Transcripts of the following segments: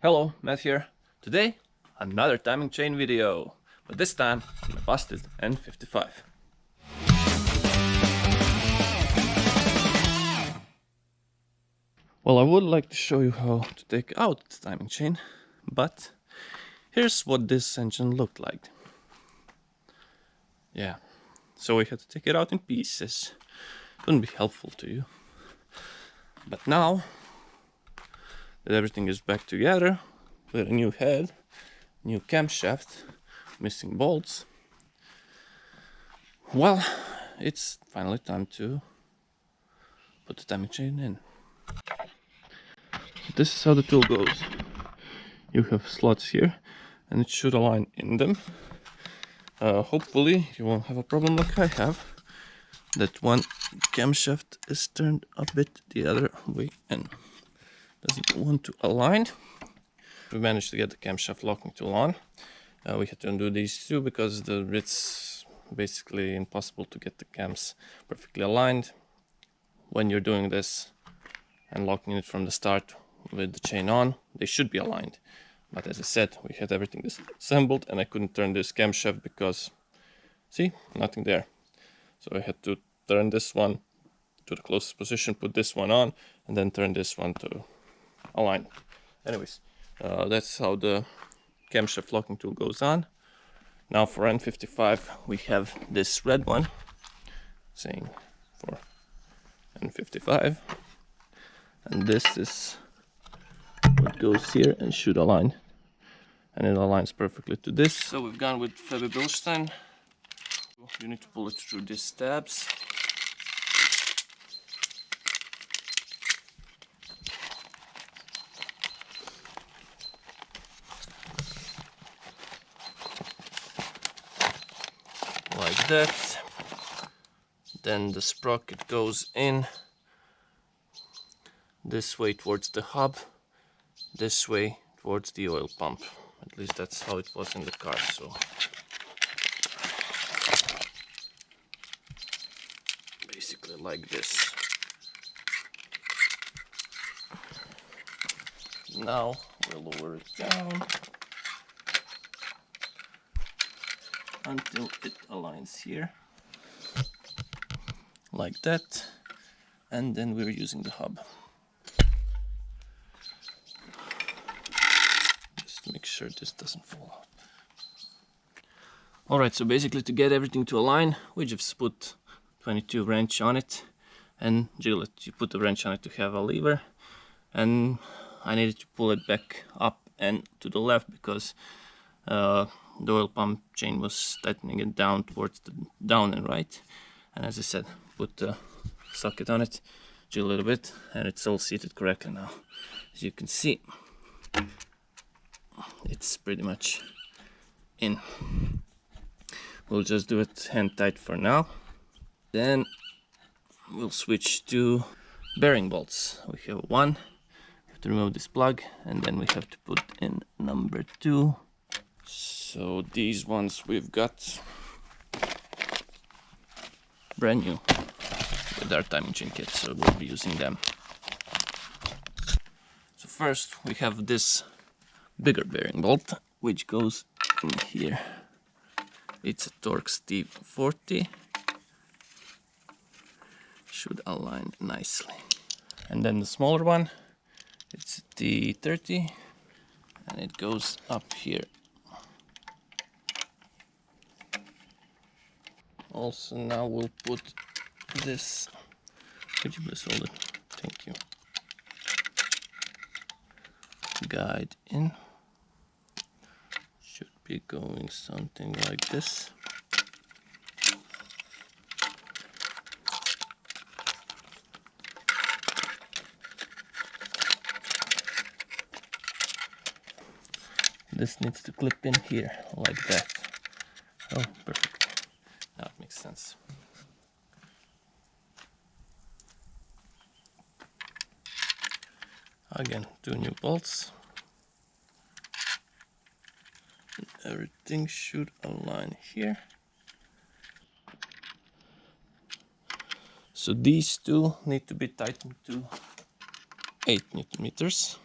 Hello, Matt here. Today, another timing chain video, but this time on a busted N55. Well, I would like to show you how to take out the timing chain, but here's what this engine looked like. Yeah, so we had to take it out in pieces. Wouldn't be helpful to you. But now that everything is back together, with a new head, new camshaft, missing bolts, well, it's finally time to put the timing chain in. This is how the tool goes. You have slots here and it should align in them. Hopefully you won't have a problem like I have, that one camshaft is turned a bit the other way and doesn't want to align. We managed to get the camshaft locking tool on. We had to undo these two because it's basically impossible to get the cams perfectly aligned when you're doing this and locking it from the start with the chain on. They should be aligned, but as I said, we had everything disassembled and I couldn't turn this camshaft because, see, nothing there. So I had to turn this one to the closest position, put this one on, and then turn this one to align. Anyways, that's how the camshaft locking tool goes on. Now for N55 we have this red one saying for N55, and this is what goes here and should align, and it aligns perfectly to this. So we've gone with Febby Bilstein. You need to pull it through these tabs. Like that. Then the sprocket goes in this way towards the hub, this way towards the oil pump. At least that's how it was in the car. So basically like this. Now we'll lower it down until it aligns here, like that, and then we're using the hub. Just make sure this doesn't fall out. Alright, so basically to get everything to align, we just put 22 wrench on it and jiggle it. You put the wrench on it to have a lever, and I needed to pull it back up and to the left because the oil pump chain was tightening it down towards the down and right. And as I said, put the socket on it, jiggle a little bit, and it's all seated correctly now. As you can see, it's pretty much in. We'll just do it hand tight for now. Then we'll switch to bearing bolts. We have one. We have to remove this plug, and then we have to put in number 2. So these ones we've got brand new with our timing chain kit, so we'll be using them. So first we have this bigger bearing bolt, which goes in here. It's a Torx T40. Should align nicely. And then the smaller one, it's a T30, and it goes up here. Also, now we'll put this. Could you please hold it? Thank you. Guide in. Should be going something like this. This needs to clip in here, like that. Oh, perfect. Now it makes sense. Again, 2 new bolts. And everything should align here. So these two need to be tightened to 8 Newton meters.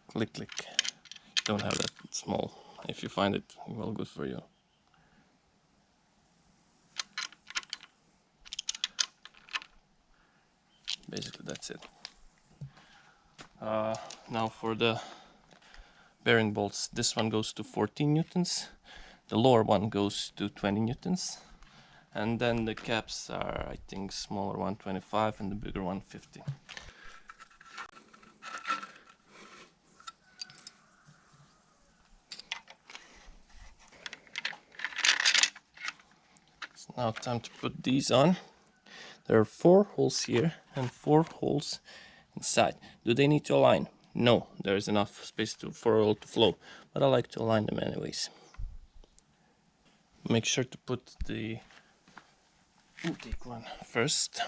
Click, click. Don't have that small. If you find it, well, good for you. Basically, that's it. Now for the bearing bolts, this one goes to 14 newtons, the lower one goes to 20 newtons, and then the caps are, I think, smaller one 25 and the bigger one 50. It's now time to put these on. There are 4 holes here and 4 holes inside. Do they need to align? No, there is enough space for oil to flow, but I like to align them anyways. Make sure to put the intake one first.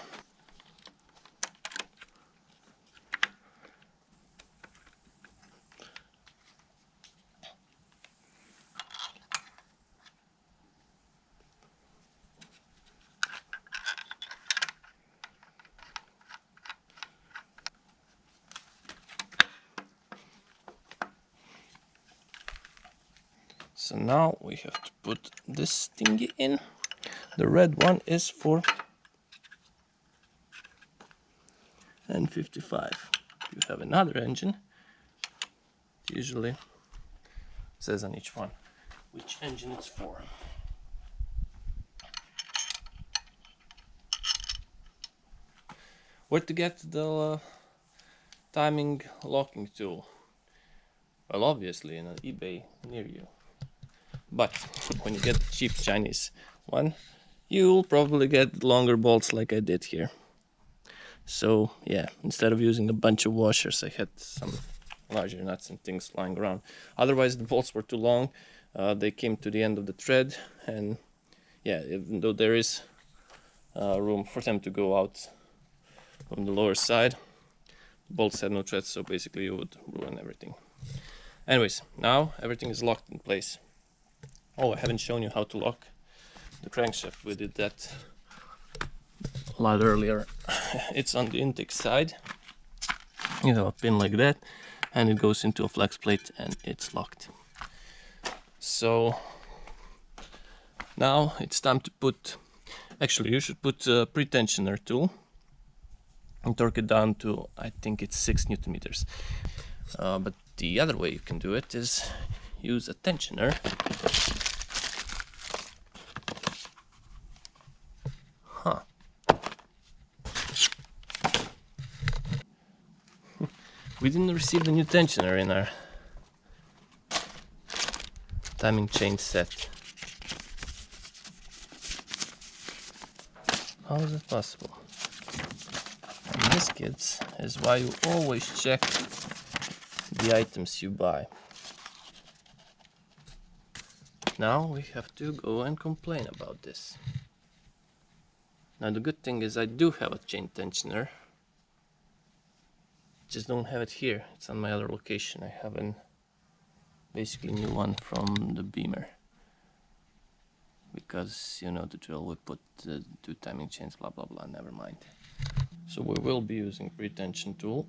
So now we have to put this thingy in. The red one is for N55. If you have another engine, it usually says on each one which engine it's for. Where to get the timing locking tool? Well, obviously in an eBay near you. But when you get the cheap Chinese one, you'll probably get longer bolts like I did here. So yeah, instead of using a bunch of washers, I had some larger nuts and things lying around. Otherwise the bolts were too long. They came to the end of the thread, and yeah, even though there is room for them to go out from the lower side, the bolts had no threads, so basically you would ruin everything. Anyways, now everything is locked in place. Oh, I haven't shown you how to lock the crankshaft. We did that a lot earlier. It's on the intake side. You have a pin like that, and it goes into a flex plate and it's locked. So now it's time to put, actually you should put a pre-tensioner tool and torque it down to, I think it's 6 Newton meters. But the other way you can do it is use a tensioner. We didn't receive the new tensioner in our timing chain set. How is it possible? And this, kids, is why you always check the items you buy. Now we have to go and complain about this. Now the good thing is I do have a chain tensioner. Just don't have it here. It's on my other location. I have an basically new one from the Beamer, because you know the drill, we put 2 timing chains, blah blah blah, never mind. So we will be using pre-tension tool.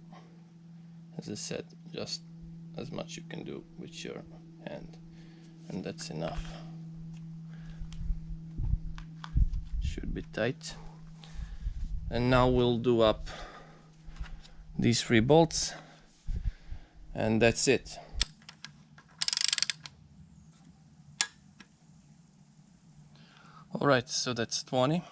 As I said, just as much you can do with your hand, and that's enough. Should be tight. And now we'll do up these 3 bolts, and that's it. Alright, so that's 20.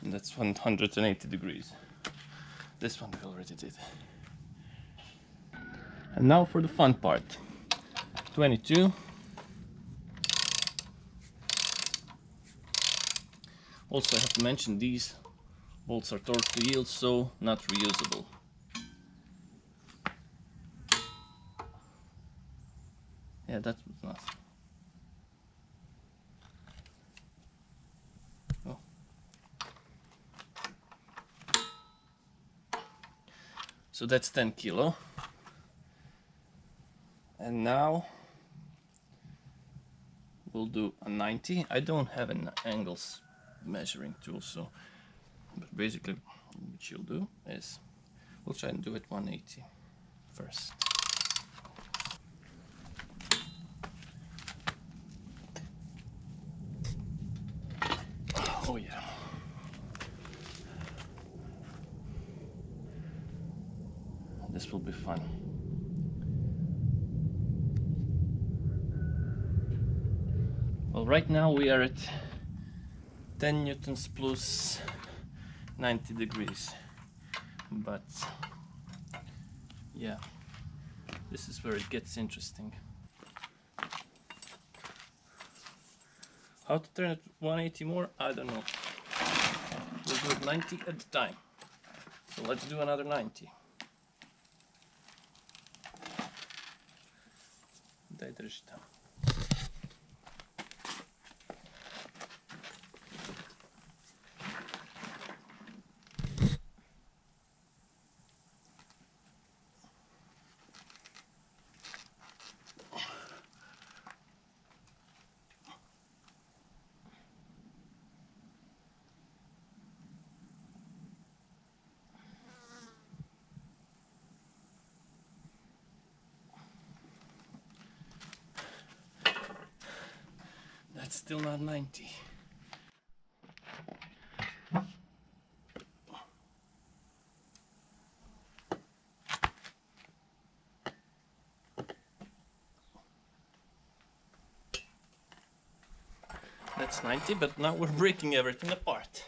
And that's 180 degrees. This one we already did. And now for the fun part. 22. Also, I have to mention these bolts are torque to yield, so not reusable. Yeah, that was nice. Oh. So that's 10 kilo. And now we'll do a 90. I don't have an angles measuring tool, so but basically what you'll do is we'll try and do it 180 first. Oh yeah. This will be fun. Well, right now we are at 10 newtons plus 90 degrees, but yeah, this is where it gets interesting. How to turn it 180 more? I don't know. We'll do it 90 at a time. So let's do another 90. Дай держи там. That's still not 90. That's 90, but now we're breaking everything apart.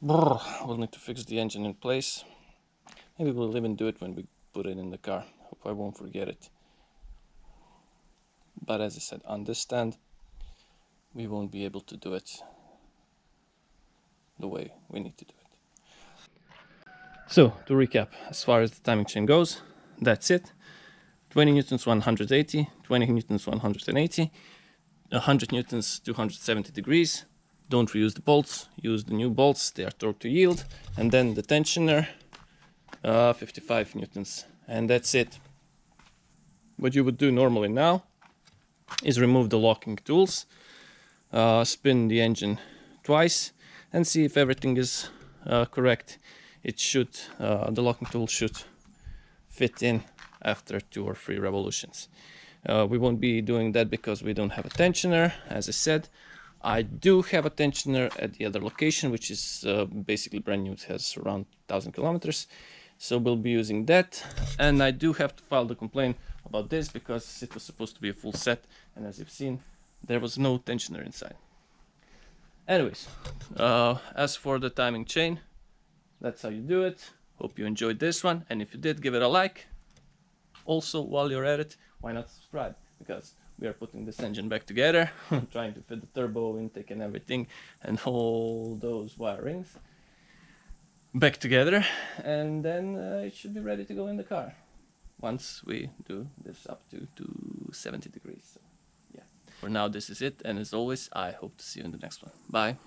We'll need to fix the engine in place. Maybe we'll even do it when we put it in the car. Hope I won't forget it. But as I said, understand, we won't be able to do it the way we need to do it. So, to recap, as far as the timing chain goes, that's it. 20 newtons 180, 20 newtons 180, 100 newtons 270 degrees. Don't reuse the bolts, use the new bolts, they are torque to yield. And then the tensioner, 55 newtons. And that's it. What you would do normally now is remove the locking tools, spin the engine twice and see if everything is correct. It should, the locking tool should fit in after 2 or 3 revolutions. We won't be doing that because we don't have a tensioner, as I said. I do have a tensioner at the other location, which is basically brand new. It has around 1,000 kilometers. So we'll be using that. And I do have to file the complaint about this because it was supposed to be a full set. And as you've seen, there was no tensioner inside. Anyways, as for the timing chain, that's how you do it. Hope you enjoyed this one. And if you did, give it a like. Also, while you're at it, why not subscribe? Because we are putting this engine back together, trying to fit the turbo intake and everything, and all those wirings back together, and then it should be ready to go in the car once we do this up to 70 degrees. So, yeah. For now, this is it, and as always, I hope to see you in the next one. Bye.